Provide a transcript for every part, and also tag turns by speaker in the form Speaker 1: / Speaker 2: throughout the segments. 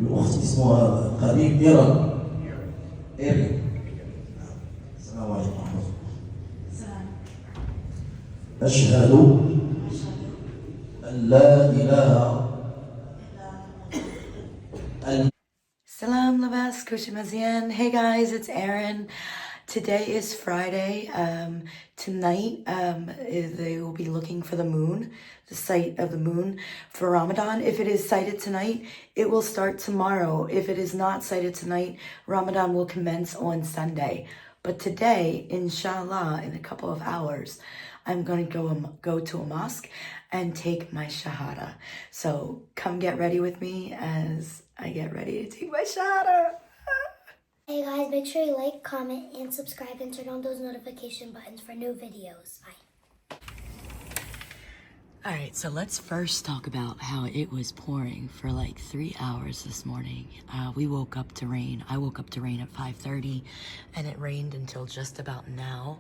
Speaker 1: الأخت اسمها قريب إيران. إيران. السلام عليكم ورحمة الله. أشهد أن لا إله أن
Speaker 2: Salam Labas Kushmazian. Hey guys, it's Erin. Today is Friday. Tonight, they will be looking for the moon, the sight of the moon for Ramadan. If it is sighted tonight, it will start tomorrow. If it is not sighted tonight, Ramadan will commence on Sunday. But today, inshallah, in a couple of hours, I'm going to go to a mosque and take my shahada. So come get ready with me as I get ready to take my shahada.
Speaker 3: Hey guys, make sure you like, comment, and subscribe and turn on those notification buttons for new videos. Bye.
Speaker 2: All right, so let's first talk about how it was pouring for like 3 hours this morning. We woke up to rain. I woke up to rain at 5:30, and it rained until just about now.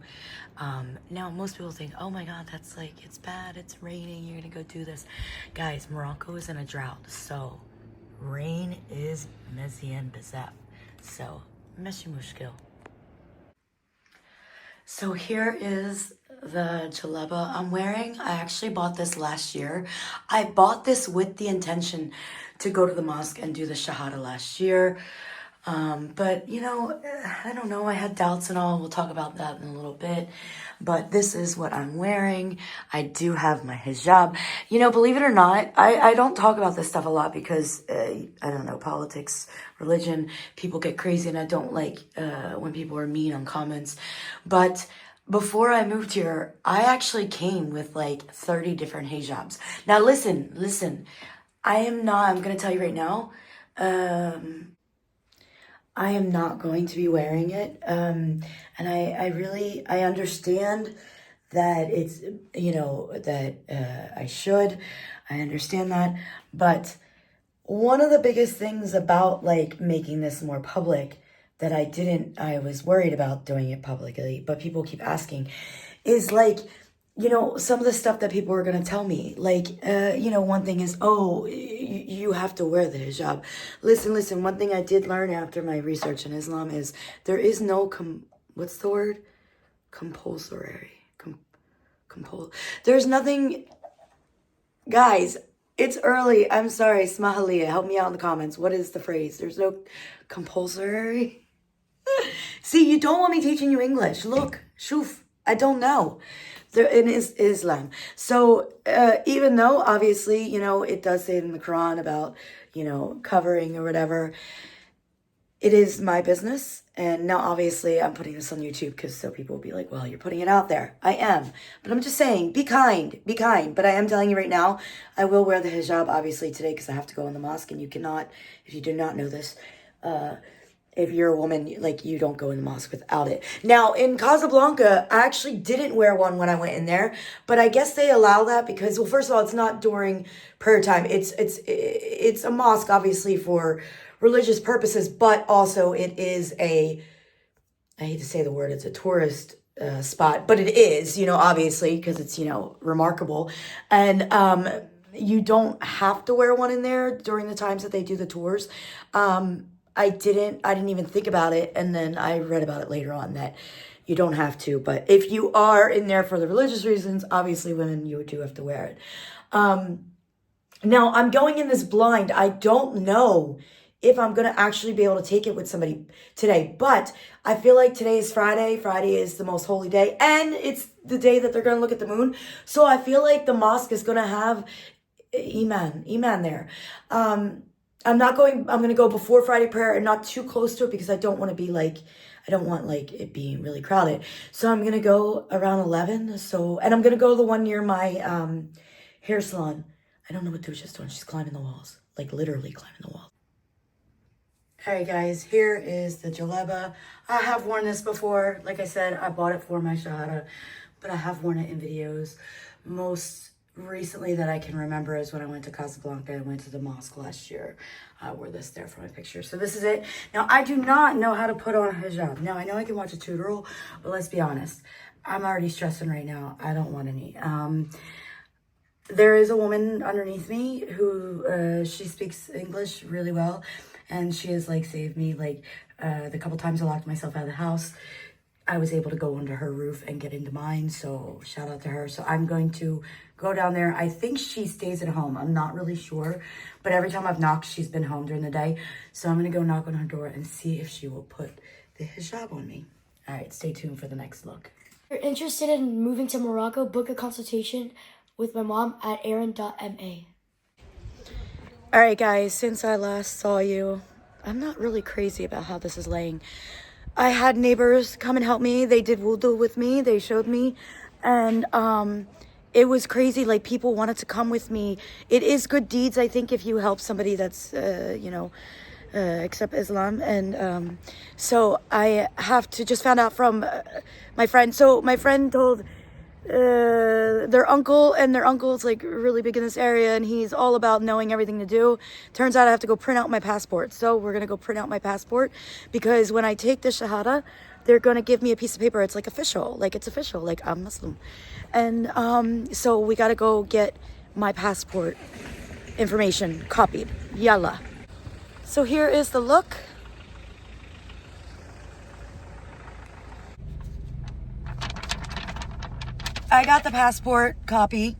Speaker 2: Now, most people think, oh my God, that's like, it's bad, it's raining, you're gonna go do this. Guys, Morocco is in a drought, so rain is mezien bezef. So, meshi mushkil. So here is the jaleba I'm wearing. I actually bought this last year. I bought this with the intention to go to the mosque and do the shahada last year. But you know, I don't know, I had doubts and all. We'll talk about that in a little bit. But this is what I'm wearing. I do have my hijab. You know, believe it or not, I don't talk about this stuff a lot because, I don't know, politics, religion, people get crazy and I don't like when people are mean on comments. But before I moved here, I actually came with like 30 different hijabs. Now listen, I'm going to tell you right now, I am not going to be wearing it. And I understand that it's, you know, that I should. I understand that. But one of the biggest things about like making this more public that I was worried about doing it publicly, but people keep asking, is like, you know, some of the stuff that people are going to tell me, like, you know, one thing is, oh, you have to wear the hijab. Listen, one thing I did learn after my research in Islam is there is no, what's the word? Compulsory. There's nothing, guys, it's early. I'm sorry, Smahalia, help me out in the comments. What is the phrase? There's no compulsory. See, you don't want me teaching you English. Look, shuf, I don't know. There in Islam. So even though obviously, you know, it does say in the Quran about, you know, covering or whatever, it is my business. And now obviously I'm putting this on YouTube because so people will be like, well, you're putting it out there. I am. But I'm just saying, be kind. But I am telling you right now, I will wear the hijab obviously today because I have to go in the mosque and you cannot, if you do not know this, if you're a woman, like, you don't go in the mosque without it. Now, in Casablanca, I actually didn't wear one when I went in there, but I guess they allow that because, well, first of all, it's not during prayer time. It's a mosque, obviously, for religious purposes, but also it is I hate to say the word, it's a tourist spot, but it is, you know, obviously, because it's, you know, remarkable. And you don't have to wear one in there during the times that they do the tours. I didn't even think about it. And then I read about it later on that you don't have to. But if you are in there for the religious reasons, obviously women, you do have to wear it. Now, I'm going in this blind. I don't know if I'm going to actually be able to take it with somebody today. But I feel like today is Friday. Friday is the most holy day. And it's the day that they're going to look at the moon. So I feel like the mosque is going to have Iman there. I'm going to go before Friday prayer and not too close to it because I don't want to be like, I don't want like it being really crowded. So I'm going to go around 11. So, and I'm going to go to the one near my hair salon. I don't know what Dusha's doing. She's climbing the walls, like literally climbing the walls. All right, guys, here is the jaleba. I have worn this before. Like I said, I bought it for my shahada, but I have worn it in videos. Most recently that I can remember is when I went to Casablanca. I went to the mosque last year. I wore this there for my picture. So this is it. Now, I do not know how to put on a hijab. Now, I know I can watch a tutorial, but let's be honest. I'm already stressing right now. I don't want any. there is a woman underneath me who she speaks English really well, and she has like saved me. Like the couple times I locked myself out of the house, I was able to go under her roof and get into mine. So shout out to her. So I'm going to go down there. I think she stays at home. I'm not really sure, but every time I've knocked, she's been home during the day. So I'm gonna go knock on her door and see if she will put the hijab on me. All right, stay tuned for the next look.
Speaker 3: If you're interested in moving to Morocco, book a consultation with my mom at aaron.ma.
Speaker 2: All right, guys, since I last saw you, I'm not really crazy about how this is laying. I had neighbors come and help me. They did wudu with me. They showed me. And it was crazy. Like, people wanted to come with me. It is good deeds, I think, if you help somebody that's, accept Islam. And so I have to just found out from my friend. So my friend told their uncle, and their uncle's like really big in this area, and he's all about knowing everything to do. Turns out I have to go print out my passport. So we're gonna go print out my passport, because when I take the shahada, they're gonna give me a piece of paper. It's like official, like it's official, like I'm Muslim. And so we gotta go get my passport information copied. Yalla. So here is the look. I got the passport copy.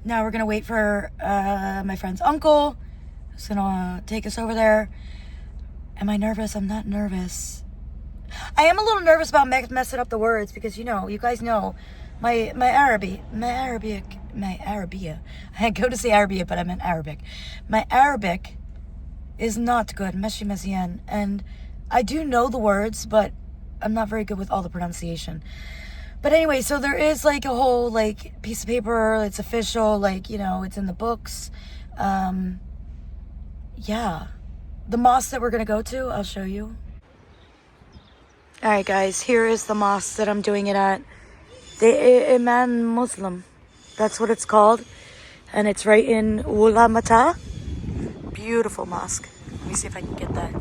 Speaker 2: Now we're gonna wait for my friend's uncle, who's gonna take us over there. Am I nervous? I'm not nervous. I am a little nervous about messing up the words, because you guys know my Arabic. I go to say Arabic, but I meant Arabic. My Arabic is not good. Meshi Messian. And I do know the words, but I'm not very good with all the pronunciation. But anyway, so there is like a whole like piece of paper. It's official, like, it's in the books. Yeah. The mosque that we're going to go to, I'll show you. All right, guys, here is the mosque that I'm doing it at. The Imam Muslim. That's what it's called. And it's right in Ulamata. Beautiful mosque. Let me see if I can get that.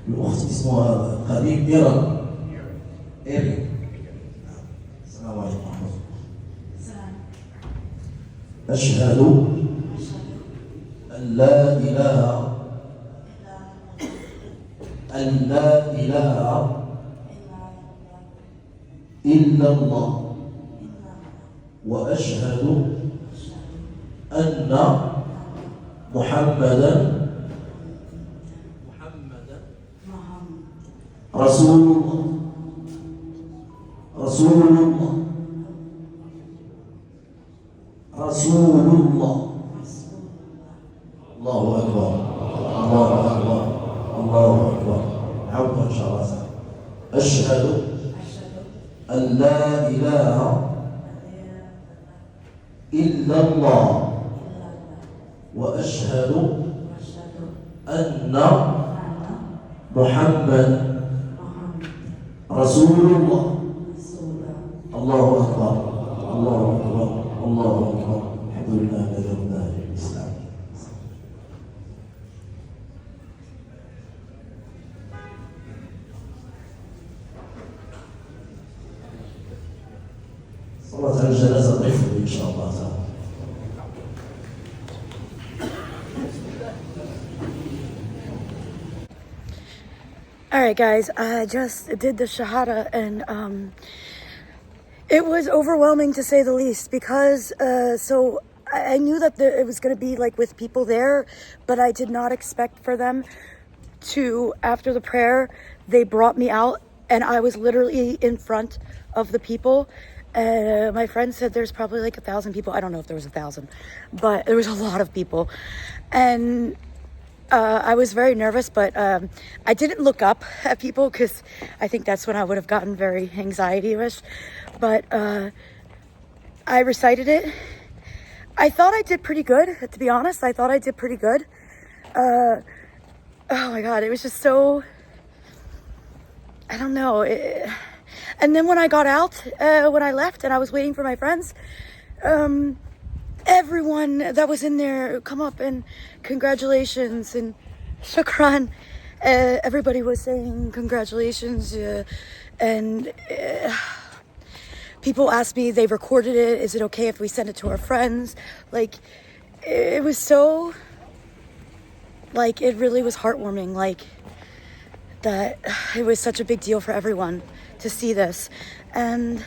Speaker 1: الأخت اسمها قديم إيران. إيري. السلام عليكم ورحمة الله. أشهد أن لا إله إلا الله وأشهد أن محمدا رسول الله الله أكبر حقا إن شاء الله. أشهد أن لا إله إلا الله وأشهد أن محمد رسول الله. الله أكبر الحمد لله الذي هدانا للإسلام. صلاة الجنازة ضيف إن شاء الله تعالى.
Speaker 2: All right, guys, I just did the shahada, and it was overwhelming to say the least, because so I knew that it was going to be like with people there, but I did not expect for them to, after the prayer, they brought me out, and I was literally in front of the people. My friend said there's probably like 1,000 people. I don't know if there was 1,000, but there was a lot of people. And I was very nervous, but I didn't look up at people, because I think that's when I would have gotten very anxiety-ish. But I recited it. I thought I did pretty good, to be honest. I thought I did pretty good. Oh my God, it was just so, I don't know. And then when I got out, when I left and I was waiting for my friends, everyone that was in there come up and congratulations and shukran. Everybody was saying congratulations, and people asked me, they recorded it, is it okay if we send it to our friends? Like, it was so, like, it really was heartwarming, like, that it was such a big deal for everyone to see this. And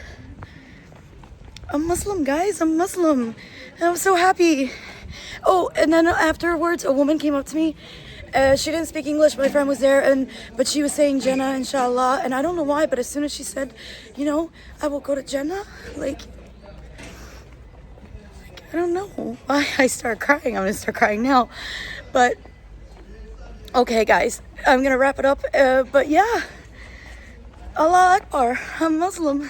Speaker 2: I'm Muslim, guys, I'm Muslim, and I'm so happy. Oh, and then afterwards, a woman came up to me. She didn't speak English, my friend was there, but she was saying Jannah, inshallah, and I don't know why, but as soon as she said, you know, I will go to Jannah, like I don't know why I started crying. I'm gonna start crying now, but okay, guys, I'm gonna wrap it up, but yeah, Allah Akbar, I'm Muslim.